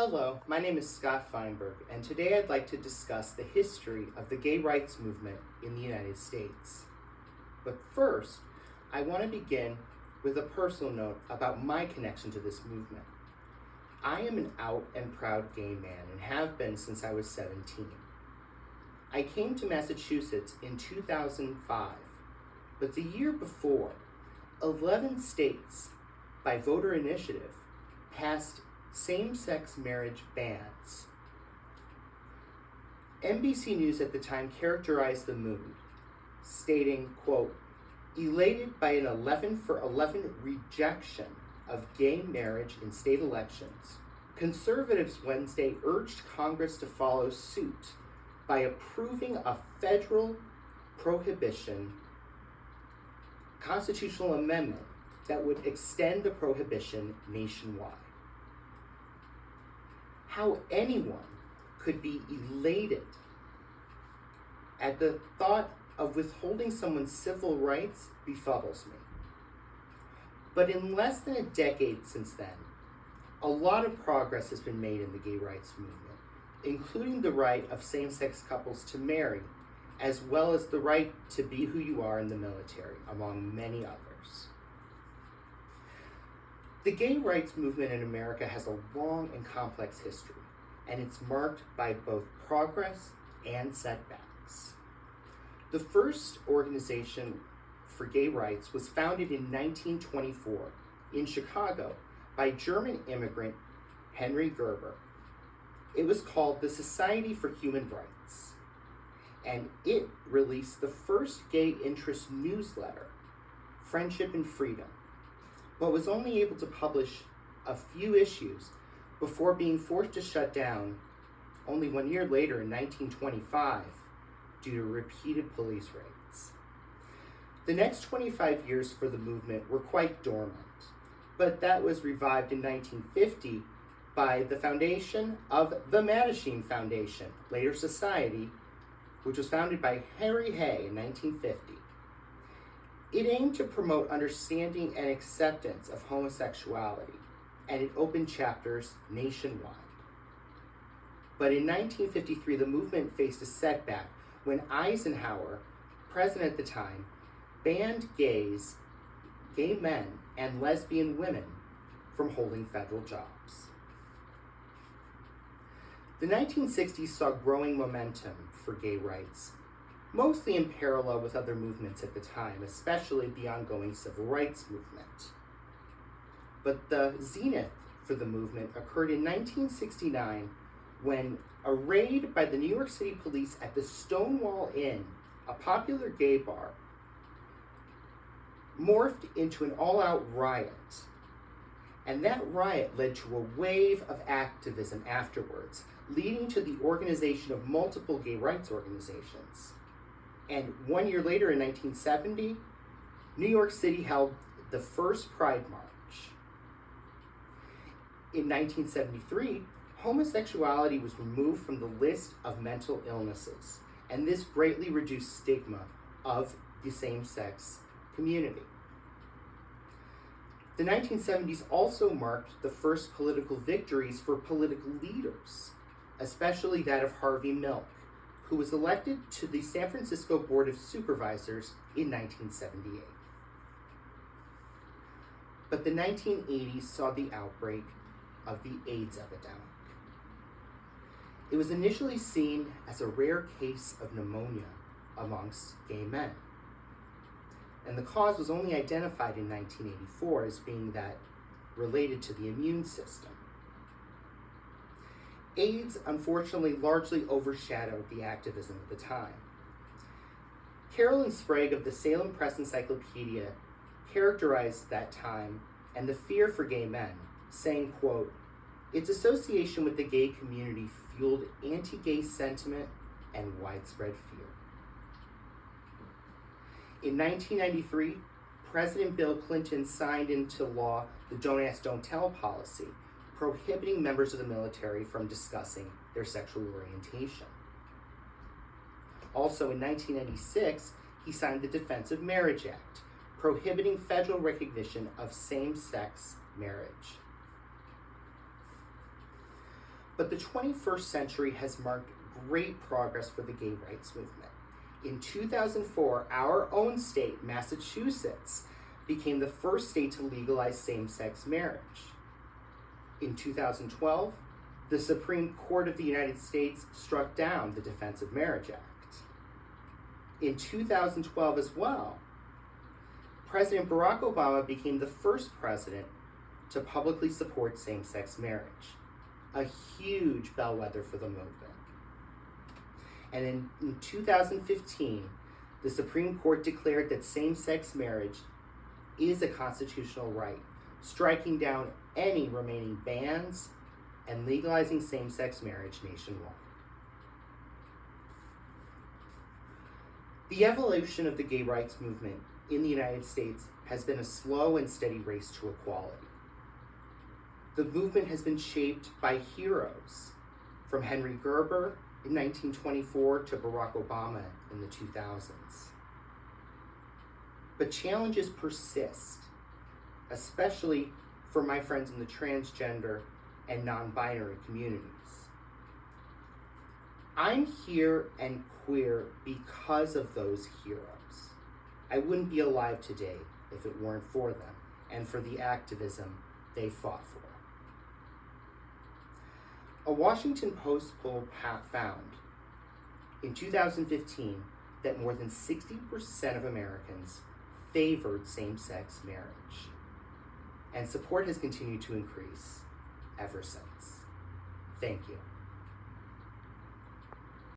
Hello, my name is Scott Feinberg, and today I'd like to discuss the history of the gay rights movement in the United States. But first, I want to begin with a personal note about my connection to this movement. I am an out and proud gay man and have been since I was 17. I came to Massachusetts in 2005, but the year before, 11 states, by voter initiative, passed same-sex marriage bans. NBC News at the time characterized the mood, stating, quote, "Elated by an 11 for 11 rejection of gay marriage in state elections, conservatives Wednesday urged Congress to follow suit by approving a federal prohibition constitutional amendment that would extend the prohibition nationwide." How anyone could be elated at the thought of withholding someone's civil rights befuddles me. But in less than a decade since then, a lot of progress has been made in the gay rights movement, including the right of same-sex couples to marry, as well as the right to be who you are in the military, among many others. The gay rights movement in America has a long and complex history, and it's marked by both progress and setbacks. The first organization for gay rights was founded in 1924 in Chicago by German immigrant Henry Gerber. It was called the Society for Human Rights, and it released the first gay interest newsletter, Friendship and Freedom, but was only able to publish a few issues before being forced to shut down only 1 year later in 1925 due to repeated police raids. The next 25 years for the movement were quite dormant, but that was revived in 1950 by the foundation of the Mattachine Foundation, later Society, which was founded by Harry Hay in 1950. It aimed to promote understanding and acceptance of homosexuality, and it opened chapters nationwide. But in 1953, the movement faced a setback when Eisenhower, president at the time, banned gay men, and lesbian women from holding federal jobs. The 1960s saw growing momentum for gay rights, mostly in parallel with other movements at the time, especially the ongoing civil rights movement. But the zenith for the movement occurred in 1969 when a raid by the New York City police at the Stonewall Inn, a popular gay bar, morphed into an all-out riot. And that riot led to a wave of activism afterwards, leading to the organization of multiple gay rights organizations. And 1 year later, in 1970, New York City held the first Pride March. In 1973, homosexuality was removed from the list of mental illnesses, and this greatly reduced stigma of the same-sex community. The 1970s also marked the first political victories for political leaders, especially that of Harvey Milk, who was elected to the San Francisco Board of Supervisors in 1978. But the 1980s saw the outbreak of the AIDS epidemic. It was initially seen as a rare case of pneumonia amongst gay men, and the cause was only identified in 1984 as being that related to the immune system. AIDS, unfortunately, largely overshadowed the activism at the time. Carolyn Sprague of the Salem Press Encyclopedia characterized that time and the fear for gay men, saying, quote, "Its association with the gay community fueled anti-gay sentiment and widespread fear." In 1993, President Bill Clinton signed into law the Don't Ask, Don't Tell policy, prohibiting members of the military from discussing their sexual orientation. Also in 1996, he signed the Defense of Marriage Act, prohibiting federal recognition of same-sex marriage. But the 21st century has marked great progress for the gay rights movement. In 2004, our own state, Massachusetts, became the first state to legalize same-sex marriage. In 2012, the Supreme Court of the United States struck down the Defense of Marriage Act. In 2012 as well, President Barack Obama became the first president to publicly support same-sex marriage, a huge bellwether for the movement. And in 2015, the Supreme Court declared that same-sex marriage is a constitutional right, striking down any remaining bans and legalizing same-sex marriage nationwide. The evolution of the gay rights movement in the United States has been a slow and steady race to equality. The movement has been shaped by heroes, from Henry Gerber in 1924 to Barack Obama in the 2000s. But challenges persist, especially for my friends in the transgender and non-binary communities. I'm here and queer because of those heroes. I wouldn't be alive today if it weren't for them and for the activism they fought for. A Washington Post poll found in 2015 that more than 60% of Americans favored same-sex marriage, and support has continued to increase ever since. Thank you.